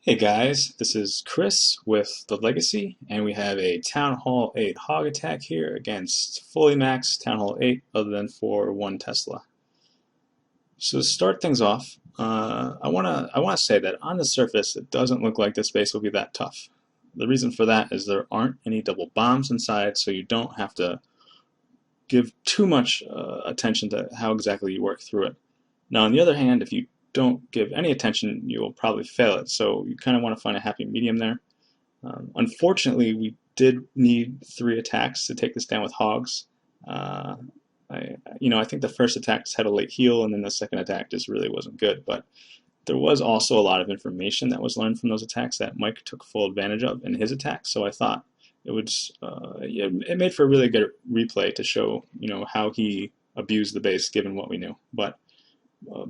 Hey guys, this is Chris with The Legacy, and we have a Town Hall 8 hog attack here against fully maxed Town Hall 8 other than for one Tesla. So to start things off, I wanna say that on the surface it doesn't look like this base will be that tough. The reason for that is there aren't any double bombs inside, so you don't have to give too much attention to how exactly you work through it. Now, on the other hand, if you don't give any attention, you will probably fail it. So you kind of want to find a happy medium there. Unfortunately, we did need 3 attacks to take this down with hogs. Uh, I think the first attack just had a late heal, and then the second attack just really wasn't good. But there was also a lot of information that was learned from those attacks that Miiike took full advantage of in his attack. So I thought it made for a really good replay to show how he abused the base given what we knew. But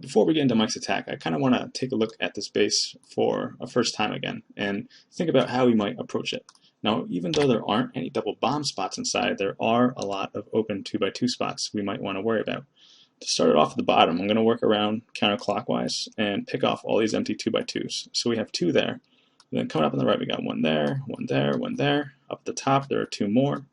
before we get into Miike's attack, I kind of want to take a look at this base for a first time again and think about how we might approach it. Now, even though there aren't any double bomb spots inside, there are a lot of open 2x2 spots we might want to worry about. To start it off at the bottom, I'm going to work around counterclockwise and pick off all these empty 2x2s. So we have 2 there. And then coming up on the right, we got 1 there, 1 there, 1 there. Up at the top, there are 2 more.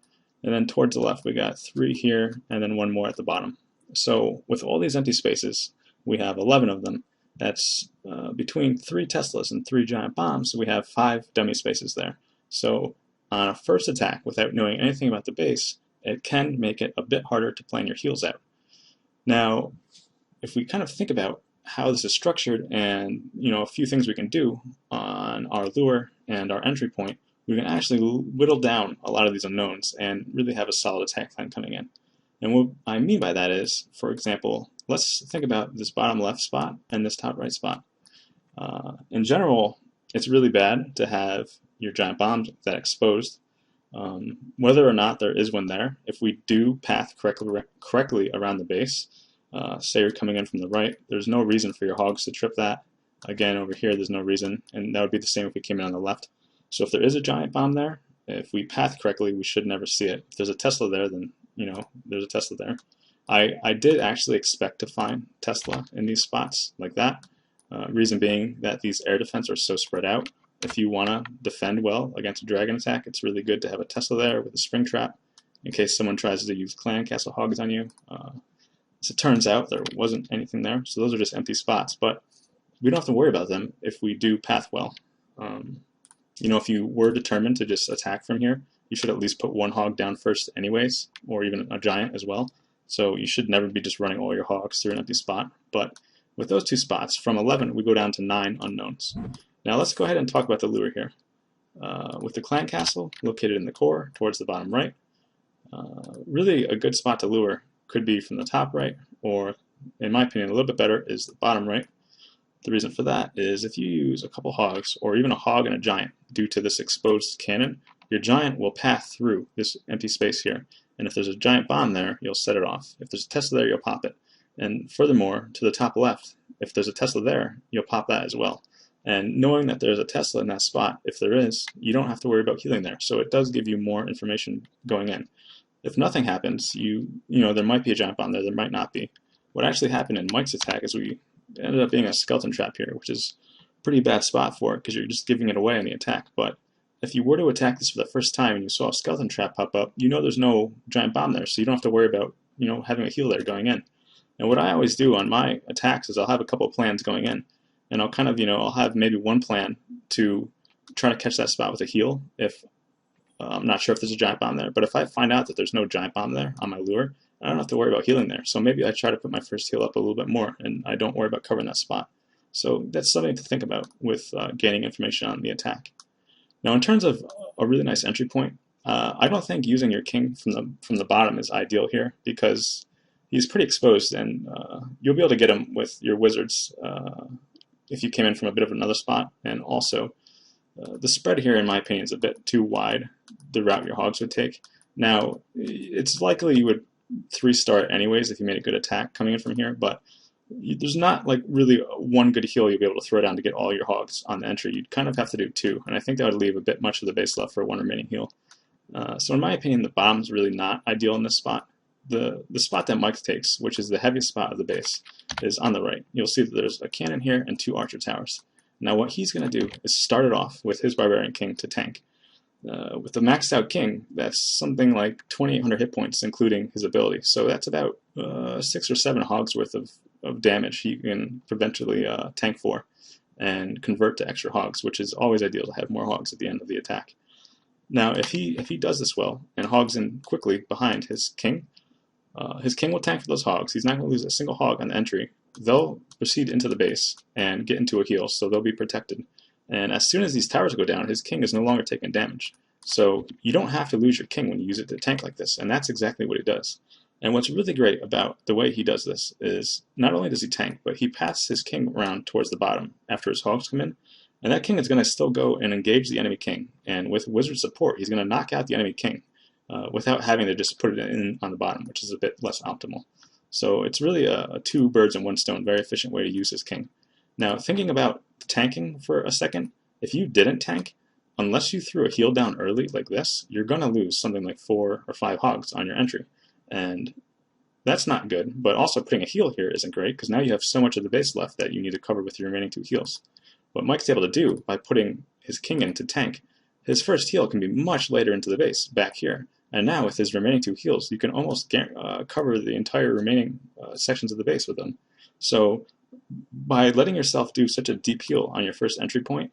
And then towards the left, we got 3 here, and then 1 more at the bottom. So with all these empty spaces, we have 11 of them. That's between 3 Teslas and 3 giant bombs, so we have 5 dummy spaces there. So on a first attack, without knowing anything about the base, it can make it a bit harder to plan your heals out. Now, if we kind of think about how this is structured and a few things we can do on our lure and our entry point, we can actually whittle down a lot of these unknowns and really have a solid attack plan coming in. And what I mean by that is, for example, let's think about this bottom left spot and this top right spot. In general, it's really bad to have your giant bombs that exposed. Whether or not there is one there, if we do path correctly around the base, say you're coming in from the right, there's no reason for your hogs to trip that. Again, over here, there's no reason, and that would be the same if we came in on the left. So if there is a giant bomb there, if we path correctly, we should never see it. If there's a Tesla there, then there's a Tesla there. I did actually expect to find Tesla in these spots like that. Reason being that these air defense are so spread out. If you want to defend well against a dragon attack, it's really good to have a Tesla there with a spring trap in case someone tries to use clan castle hogs on you. As it turns out, there wasn't anything there, so those are just empty spots. But we don't have to worry about them if we do path well. If you were determined to just attack from here, you should at least put 1 hog down first anyways, or even a giant as well. So you should never be just running all your hogs through an empty spot. But with those 2 spots, from 11, we go down to 9 unknowns. Now let's go ahead and talk about the lure here. With the clan castle located in the core towards the bottom right, really a good spot to lure could be from the top right, or in my opinion, a little bit better is the bottom right. The reason for that is if you use a couple hogs, or even a hog and a giant, due to this exposed cannon, your giant will path through this empty space here. And if there's a giant bomb there, you'll set it off. If there's a Tesla there, you'll pop it. And furthermore, to the top left, if there's a Tesla there, you'll pop that as well. And knowing that there's a Tesla in that spot, if there is, you don't have to worry about healing there. So it does give you more information going in. If nothing happens, there might be a giant bomb there, there might not be. What actually happened in Miike's attack is we ended up being a skeleton trap here, which is a pretty bad spot for it because you're just giving it away on the attack. But if you were to attack this for the first time and you saw a skeleton trap pop up, there's no giant bomb there, so you don't have to worry about having a heal there going in. And what I always do on my attacks is I'll have a couple of plans going in, and I'll kind of I'll have maybe one plan to try to catch that spot with a heal if I'm not sure if there's a giant bomb there. But if I find out that there's no giant bomb there on my lure, I don't have to worry about healing there. So maybe I try to put my first heal up a little bit more, and I don't worry about covering that spot. So that's something to think about with gaining information on the attack. Now, in terms of a really nice entry point, I don't think using your king from the bottom is ideal here because he's pretty exposed, and you'll be able to get him with your wizards if you came in from a bit of another spot. And also, the spread here, in my opinion, is a bit too wide, the route your hogs would take. Now, it's likely you would 3-star it anyways if you made a good attack coming in from here, but there's not like really one good heal you'll be able to throw down to get all your hogs on the entry. You'd kind of have to do 2, and I think that would leave a bit much of the base left for 1 remaining heal. So in my opinion, the bottom's really not ideal in this spot. The spot that Miike takes, which is the heaviest spot of the base, is on the right. You'll see that there's a cannon here and 2 archer towers. Now what he's going to do is start it off with his barbarian king to tank. With the maxed out king, that's something like 2,800 hit points, including his ability. So that's about 6 or 7 hogs worth of damage he can eventually tank for and convert to extra hogs, which is always ideal to have more hogs at the end of the attack. Now, if he does this well and hogs in quickly behind his king will tank for those hogs. He's not going to lose a single hog on the entry. They'll proceed into the base and get into a heal, so they'll be protected. And as soon as these towers go down, his king is no longer taking damage. So you don't have to lose your king when you use it to tank like this, and that's exactly what he does. And what's really great about the way he does this is not only does he tank, but he passes his king around towards the bottom after his hogs come in, and that king is going to still go and engage the enemy king. And with wizard support, he's going to knock out the enemy king without having to just put it in on the bottom, which is a bit less optimal. So it's really a 2 birds and 1 stone, very efficient way to use his king. Now, thinking about tanking for a second, if you didn't tank, unless you threw a heal down early like this, you're going to lose something like 4 or 5 hogs on your entry. And that's not good, but also putting a heal here isn't great, because now you have so much of the base left that you need to cover with your remaining 2 heals. What Miike's able to do by putting his king in to tank, his first heal can be much later into the base, back here. And now with his remaining 2 heals, you can almost cover the entire remaining sections of the base with them. So by letting yourself do such a deep heal on your first entry point,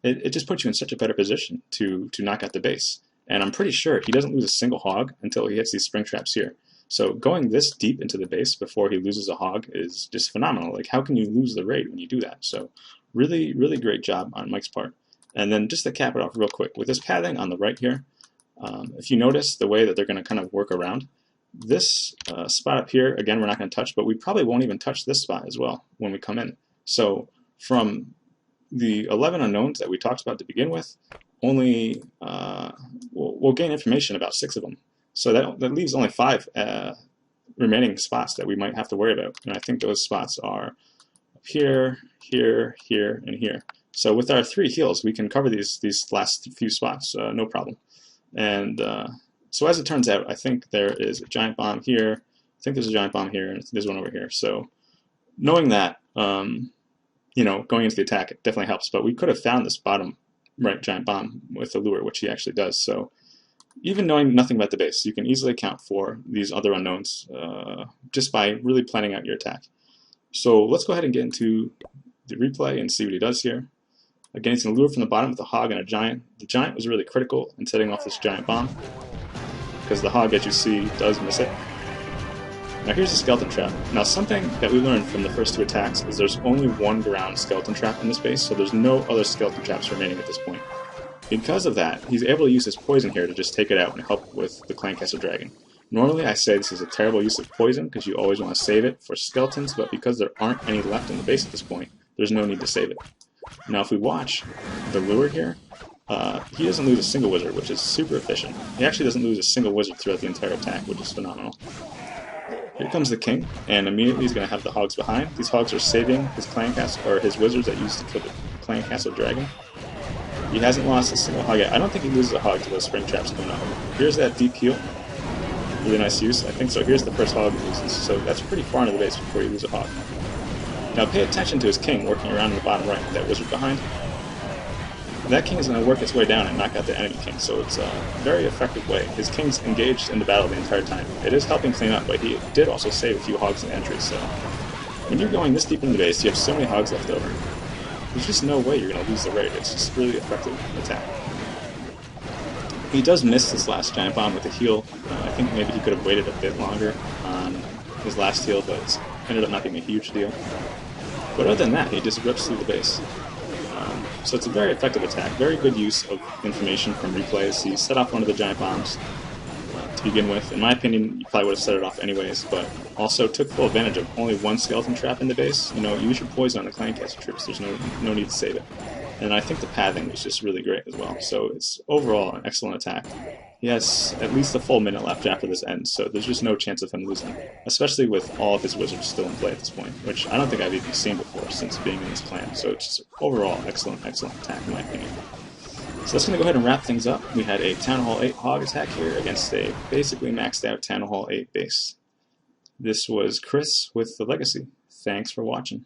it just puts you in such a better position to knock out the base. And I'm pretty sure he doesn't lose a single hog until he hits these spring traps here. So going this deep into the base before he loses a hog is just phenomenal. Like, how can you lose the raid when you do that? So really, really great job on Miike's part. And then just to cap it off real quick, with this pathing on the right here, if you notice the way that they're going to kind of work around, this spot up here, again, we're not going to touch, but we probably won't even touch this spot as well when we come in. So from the 11 unknowns that we talked about to begin with, only we'll gain information about 6 of them. So that leaves only 5 remaining spots that we might have to worry about. And I think those spots are up here, here, here, and here. So with our 3 heals, we can cover these last few spots, no problem. And so as it turns out, I think there is a giant bomb here. I think there's a giant bomb here, and there's one over here. So knowing that, you know, going into the attack, it definitely helps. But we could have found this bottom right giant bomb with the lure, which he actually does. So even knowing nothing about the base, you can easily account for these other unknowns just by really planning out your attack. So let's go ahead and get into the replay and see what he does here. Again, he's going to lure from the bottom with a hog and a giant. The giant was really critical in setting off this giant bomb, because the hog, as you see, does miss it. Now here's the skeleton trap. Now something that we learned from the first 2 attacks is there's only 1 ground skeleton trap in this base, so there's no other skeleton traps remaining at this point. Because of that, he's able to use his poison here to just take it out and help with the Clan Castle Dragon. Normally I say this is a terrible use of poison because you always want to save it for skeletons, but because there aren't any left in the base at this point, there's no need to save it. Now if we watch the lure here, he doesn't lose a single wizard, which is super efficient. He actually doesn't lose a single wizard throughout the entire attack, which is phenomenal. Here comes the king, and immediately he's going to have the hogs behind. These hogs are saving his clan castle, or his wizards that used to kill the Clan Castle Dragon. He hasn't lost a single hog yet. I don't think he loses a hog to those spring traps going up. Here's that deep heal. Really nice use. I think so. Here's the first hog he loses. So that's pretty far into the base before you lose a hog. Now pay attention to his king working around in the bottom right with that wizard behind. That king is going to work its way down and knock out the enemy king, so it's a very effective way. His king's engaged in the battle the entire time. It is helping clean up, but he did also save a few hogs in the entry, so when you're going this deep into the base, you have so many hogs left over. There's just no way you're going to lose the raid. It's just really effective attack. He does miss this last giant bomb with a heal. I think maybe he could have waited a bit longer on his last heal, but it ended up not being a huge deal. But other than that, he just rips through the base. So it's a very effective attack, very good use of information from replays. He set off one of the giant bombs to begin with. In my opinion, you probably would have set it off anyways, but also took full advantage of only 1 skeleton trap in the base. You know, use your poison on the Clan Castle troops. There's no need to save it. And I think the pathing was just really great as well. So it's overall an excellent attack. He has at least a full minute left after this ends, so there's just no chance of him losing, especially with all of his wizards still in play at this point, which I don't think I've even seen before since being in this clan. So it's just overall excellent attack in my opinion. So that's going to go ahead and wrap things up. We had a Town Hall 8 hog attack here against a basically maxed out Town Hall 8 base. This was Chris with The Legacy. Thanks for watching.